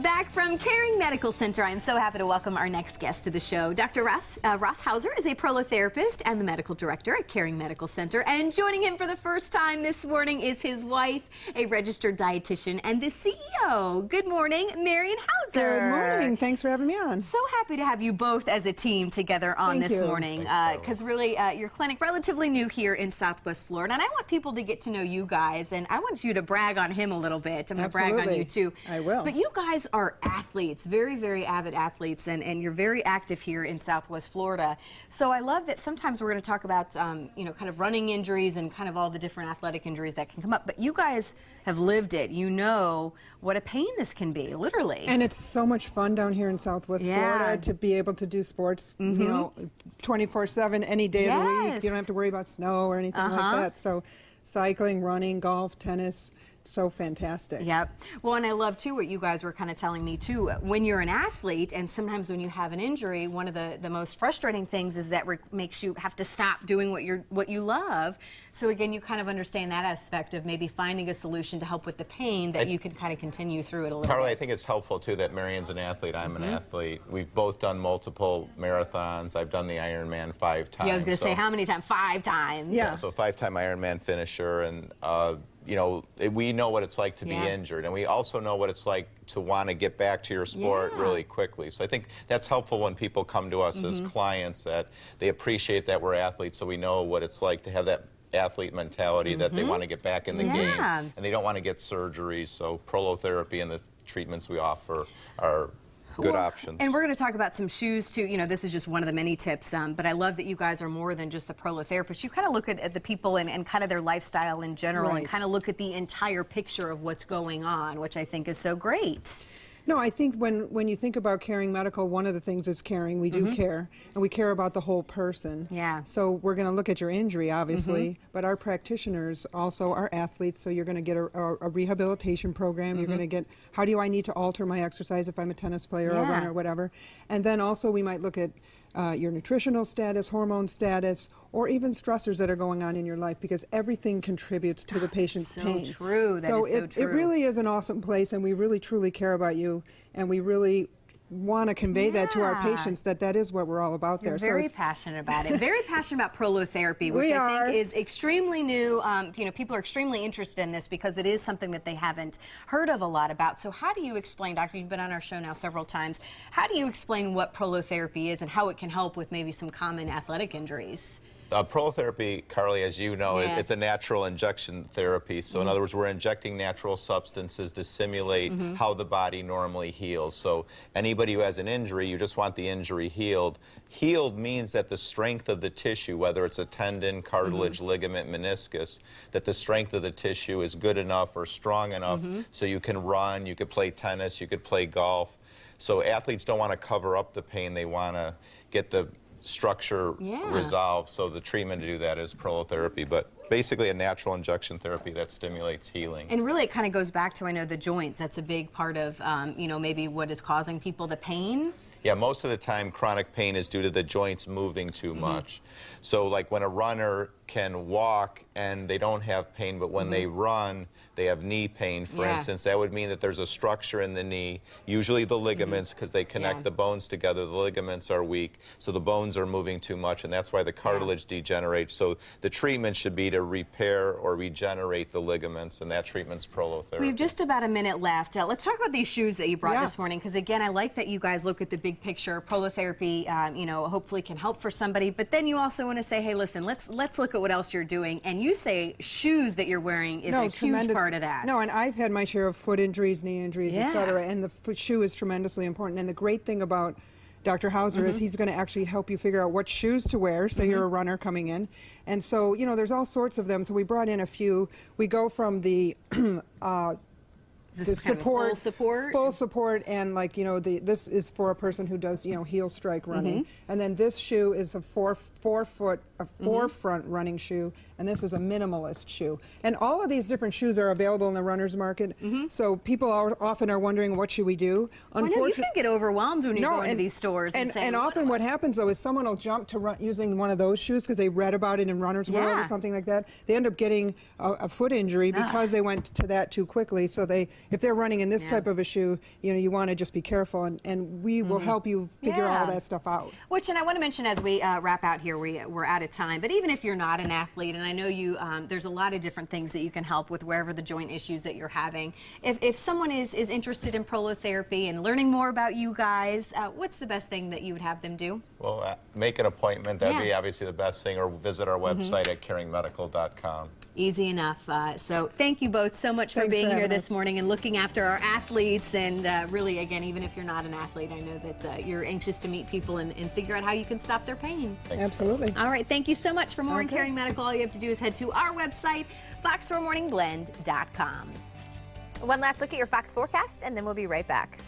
Back from Caring Medical Center, I'm so happy to welcome our next guest to the show. Dr. Ross Hauser is a prolotherapist and the medical director at Caring Medical Center. And joining him for the first time this morning is his wife, a registered dietitian, and the CEO. Good morning, Marian Hauser. Good morning. Thanks for having me on. So happy to have you both as a team together on this morning. Because really, your clinic relatively new here in Southwest Florida. And I want people to get to know you guys, and I want you to brag on him a little bit. I'm going to brag on you too. I will. But you guys are athletes, very, very avid athletes, and you're very active here in Southwest Florida. So I love that sometimes we're going to talk about, you know, kind of running injuries and kind of all the different athletic injuries that can come up. But you guys have lived it. You know what a pain this can be, literally. And it's so much fun down here in Southwest Florida to be able to do sports, you know, 24/7, any day of the week. You don't have to worry about snow or anything like that. So cycling, running, golf, tennis. So fantastic. Yep. Well, and I love too what you guys were kind of telling me too. When you're an athlete, and sometimes when you have an injury, one of the most frustrating things is that makes you have to stop doing what you love. So again, you kind of understand that aspect of maybe finding a solution to help with the pain that you can kind of continue through it a little Carly, bit. I think it's helpful too that Marian's an athlete, I'm an athlete. We've both done multiple marathons. I've done the Ironman 5 times. Yeah, I was going to say, how many times? 5 times. Yeah, so 5-time Ironman finisher, and you know, we know what it's like to be injured, and we also know what it's like to want to get back to your sport really quickly. So I think that's helpful when people come to us as clients, that they appreciate that we're athletes, so we know what it's like to have that athlete mentality, that they want to get back in the game, and they don't want to get surgeries. So prolotherapy and the treatments we offer are good options. And we're going to talk about some shoes too. You know, this is just one of the many tips, but I love that you guys are more than just the prolotherapist. You kind of look at the people and kind of their lifestyle in general, and kind of look at the entire picture of what's going on, which I think is so great. No, I think when you think about caring medical, one of the things is caring. We do care, and we care about the whole person. Yeah. So we're going to look at your injury, obviously, but our practitioners also are athletes, so you're going to get a rehabilitation program. You're going to get, how do I need to alter my exercise if I'm a tennis player or a runner or whatever. And then also we might look at your nutritional status, hormone status, or even stressors that are going on in your life, because everything contributes to the patient's pain. True. That is so true. It really is an awesome place, and we really truly care about you, and we really want to convey that to our patients, that is what we're all about. You're very passionate about it. Very passionate about prolotherapy, which I think is extremely new. You know, people are extremely interested in this because it is something that they haven't heard of a lot about. So how do you explain, Doctor, you've been on our show now several times, how do you explain what prolotherapy is and how it can help with maybe some common athletic injuries? Prolotherapy, Carly, as you know, it's a natural injection therapy. So in other words, we're injecting natural substances to simulate how the body normally heals. So anybody who has an injury, you just want the injury healed. Healed means that the strength of the tissue, whether it's a tendon, cartilage, ligament, meniscus, that the strength of the tissue is good enough or strong enough so you can run, you could play tennis, you could play golf. So athletes don't want to cover up the pain, they want to get the structure resolved, so the treatment to do that is prolotherapy, but basically a natural injection therapy that stimulates healing. And really it kind of goes back to, I know, the joints. That's a big part of, you know, maybe what is causing people the pain. Yeah, most of the time chronic pain is due to the joints moving too much. So like when a runner can walk and they don't have pain, but when they run, they have knee pain, for instance, that would mean that there's a structure in the knee, usually the ligaments, because they connect the bones together. The ligaments are weak, so the bones are moving too much, and that's why the cartilage degenerates. So the treatment should be to repair or regenerate the ligaments, and that treatment's prolotherapy. We have just about a minute left. Let's talk about these shoes that you brought this morning, because again, I like that you guys look at the big picture. Prolotherapy, you know, hopefully can help for somebody, but then you also want to say, hey, listen, let's look at what else you're doing, and you say shoes that you're wearing is a huge part of that. No, and I've had my share of foot injuries, knee injuries, etc., and the foot shoe is tremendously important. And the great thing about Dr. Hauser is he's going to actually help you figure out what shoes to wear, say you're a runner coming in. And so, you know, there's all sorts of them. So we brought in a few. We go from the full support, and like, you know, this is for a person who does, you know, heel strike running, and then this shoe is a forefront running shoe, and this is a minimalist shoe. And all of these different shoes are available in the runner's market, so people often are wondering, what should we do? Well, you can get overwhelmed when you go into these stores and often what happens though is someone will jump to using one of those shoes because they read about it in Runner's World or something like that. They end up getting a foot injury because they went to that too quickly. So if they're running in this type of a shoe, you want to just be careful, and we will help you figure all that stuff out. Which, and I want to mention as we wrap out here, we're out of time, but even if you're not an athlete, and I know you, there's a lot of different things that you can help with wherever the joint issues that you're having. If someone is interested in prolotherapy and learning more about you guys, what's the best thing that you would have them do? Well, make an appointment. That'd be obviously the best thing, or visit our website at caringmedical.com. Easy enough. So thank you both so much for being here this morning and looking after our athletes. And really, again, even if you're not an athlete, I know that you're anxious to meet people and figure out how you can stop their pain. Thanks. Absolutely. All right. Thank you so much. For more on Caring Medical, all you have to do is head to our website, fox4morningblend.com. One last look at your Fox forecast, and then we'll be right back.